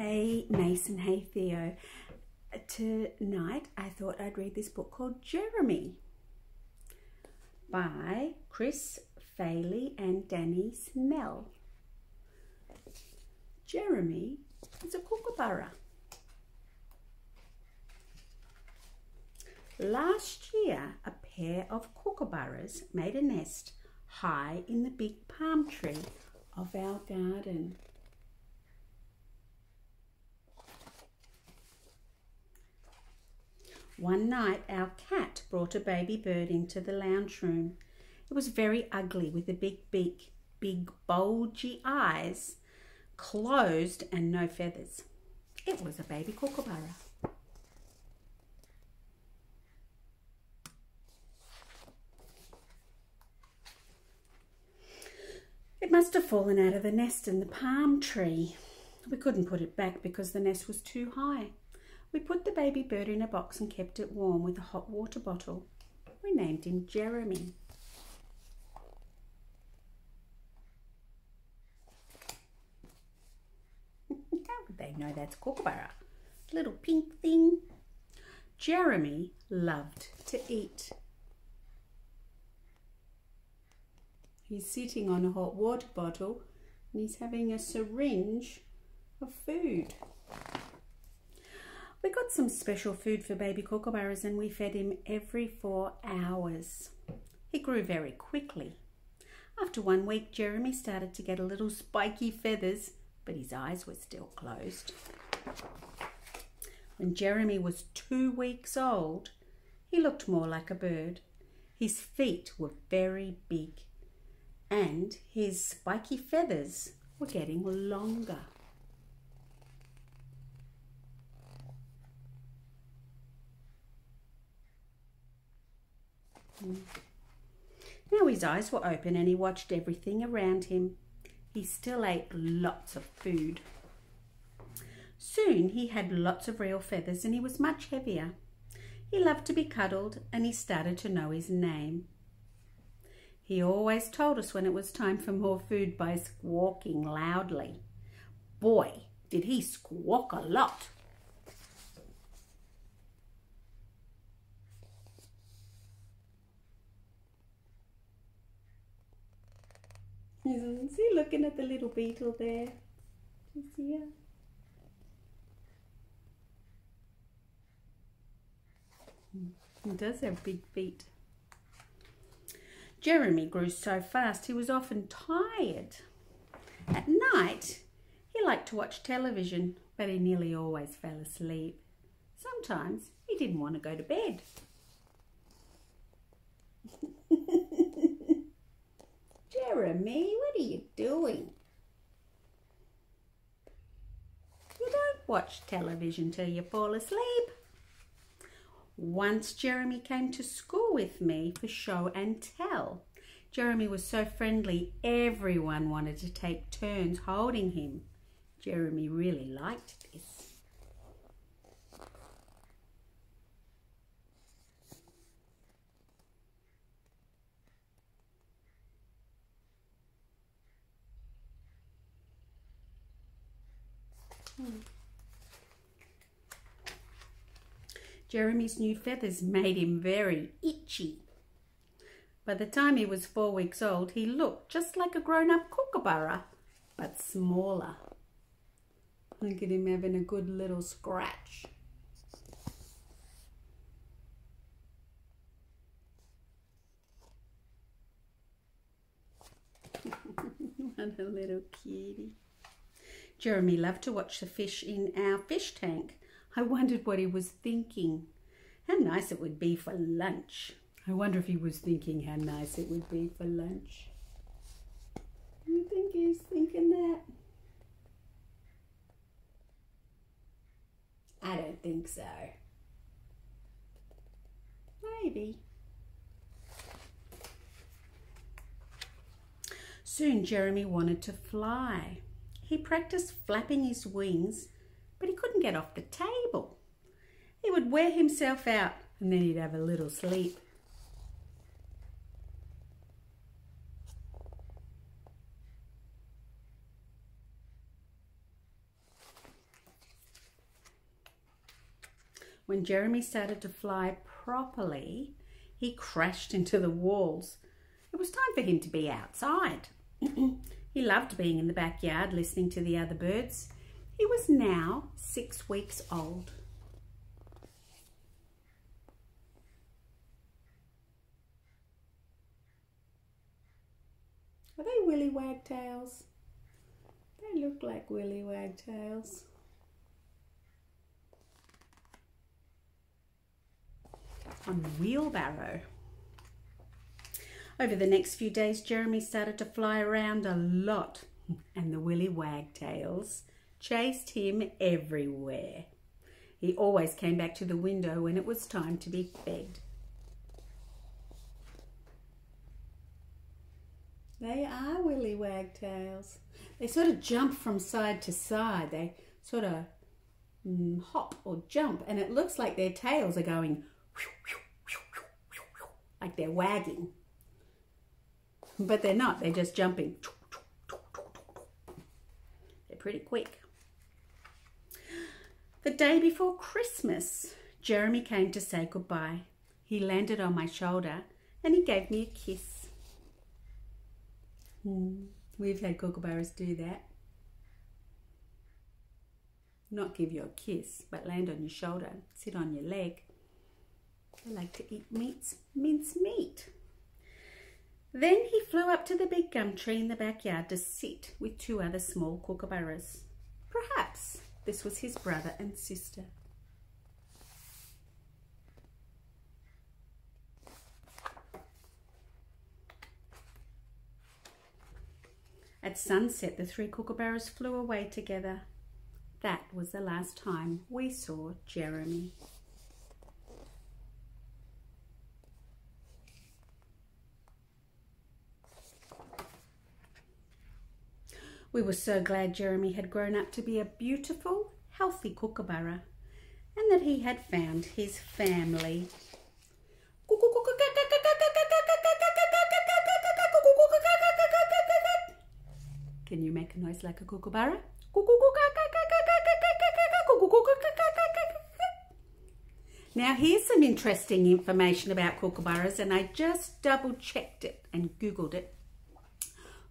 Hey Mason, hey Theo. Tonight I thought I'd read this book called Jeremy by Chris Faille and Danny Snell. Jeremy is a kookaburra. Last year a pair of kookaburras made a nest high in the big palm tree of our garden. One night our cat brought a baby bird into the lounge room. It was very ugly with a big beak, big bulgy eyes, closed and no feathers. It was a baby kookaburra. It must have fallen out of the nest in the palm tree. We couldn't put it back because the nest was too high. We put the baby bird in a box and kept it warm with a hot water bottle. We named him Jeremy. How would they know that's kookaburra? Little pink thing. Jeremy loved to eat. He's sitting on a hot water bottle and he's having a syringe of food. We got some special food for baby kookaburras and we fed him every 4 hours. He grew very quickly. After 1 week, Jeremy started to get a little spiky feathers, but his eyes were still closed. When Jeremy was 2 weeks old, he looked more like a bird. His feet were very big and his spiky feathers were getting longer. Now his eyes were open and he watched everything around him. He still ate lots of food. Soon he had lots of real feathers and he was much heavier. He loved to be cuddled and he started to know his name. He always told us when it was time for more food by squawking loudly. Boy, did he squawk a lot. Isn't he looking at the little beetle there? Do you see her? He does have big feet. Jeremy grew so fast he was often tired. At night, he liked to watch television, but he nearly always fell asleep. Sometimes he didn't want to go to bed. Jeremy, what are you doing? You don't watch television till you fall asleep. Once Jeremy came to school with me for show and tell. Jeremy was so friendly, everyone wanted to take turns holding him. Jeremy really liked this. Jeremy's new feathers made him very itchy. By the time he was 4 weeks old, he looked just like a grown-up kookaburra, but smaller. Look at him having a good little scratch. What a little cutie. Jeremy loved to watch the fish in our fish tank. I wondered what he was thinking. How nice it would be for lunch. I wonder if he was thinking how nice it would be for lunch. You think he's thinking that? I don't think so. Maybe. Soon Jeremy wanted to fly. He practiced flapping his wings, but he couldn't get off the table. He would wear himself out and then he'd have a little sleep. When Jeremy started to fly properly, he crashed into the walls. It was time for him to be outside. He loved being in the backyard, listening to the other birds. He was now 6 weeks old. Are they willy wagtails? They look like willy wagtails. On the wheelbarrow. Over the next few days, Jeremy started to fly around a lot, and the willy wagtails chased him everywhere. He always came back to the window when it was time to be fed. They are willy wagtails. They sort of jump from side to side. They sort of hop or jump, and it looks like their tails are going like they're wagging. But they're not. They're just jumping. They're pretty quick. The day before Christmas, Jeremy came to say goodbye. He landed on my shoulder and he gave me a kiss. We've had kookaburras do that. Not give you a kiss, but land on your shoulder, sit on your leg. They like to eat mince meat. Then he flew up to the big gum tree in the backyard to sit with 2 other small kookaburras. Perhaps this was his brother and sister. At sunset, the 3 kookaburras flew away together. That was the last time we saw Jeremy. We were so glad Jeremy had grown up to be a beautiful, healthy kookaburra and that he had found his family. Can you make a noise like a kookaburra? Now here's some interesting information about kookaburras, and I just double checked it and Googled it.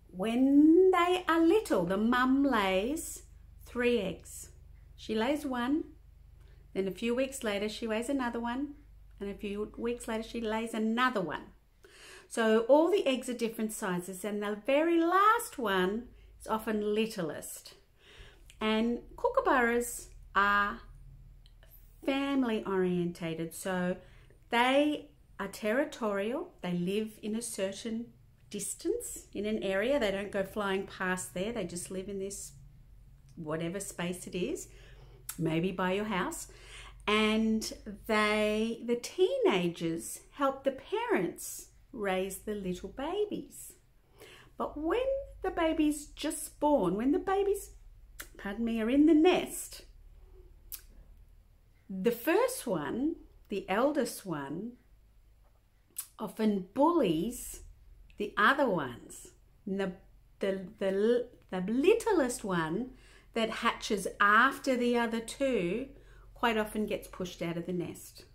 When they are little, the mum lays 3 eggs. She lays 1, then a few weeks later she lays another one, and a few weeks later she lays another one. So all the eggs are different sizes, and the very last one is often littlest. And kookaburras are family orientated, so they are territorial. They live in a certain distance in an area. They don't go flying past there. They just live in this whatever space it is, maybe by your house. And the teenagers help the parents raise the little babies. But when the baby's just born, when the babies, are in the nest, the first one, the eldest one, often bullies the other ones. And the littlest one that hatches after the other 2 quite often gets pushed out of the nest.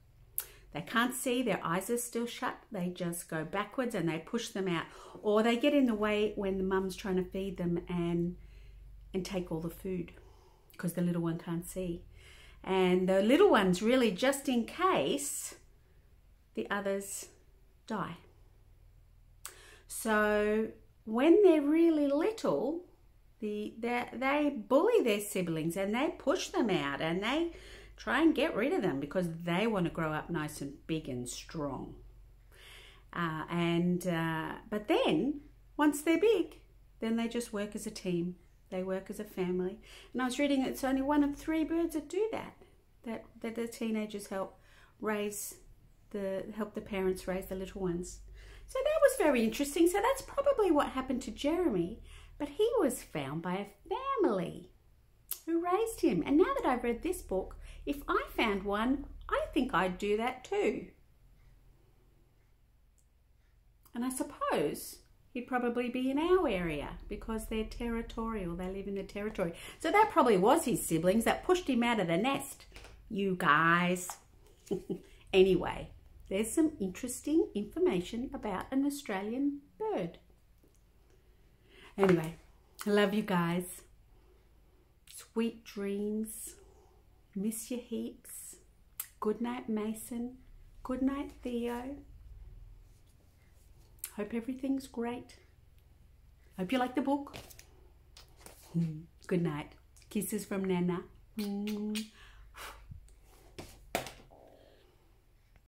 They can't see, their eyes are still shut, they just go backwards and they push them out. Or they get in the way when the mum's trying to feed them and take all the food because the little one can't see. And the little ones really just in case the others die. So when they're really little, they bully their siblings and they push them out and they try and get rid of them because they want to grow up nice and big and strong. But then once they're big, then they just work as a team. They work as a family. And I was reading it's only 1 of 3 birds that do that the teenagers help the parents raise the little ones. So that was very interesting. So that's probably what happened to Jeremy, but he was found by a family who raised him. And now that I've read this book, if I found one, I think I'd do that too. And I suppose he'd probably be in our area because they're territorial. They live in the territory. So that probably was his siblings that pushed him out of the nest. You guys. Anyway, there's some interesting information about an Australian bird. Anyway, I love you guys. Sweet dreams. Miss you heaps. Good night, Mason. Good night, Theo. Hope everything's great. Hope you like the book. Good night. Kisses from Nana.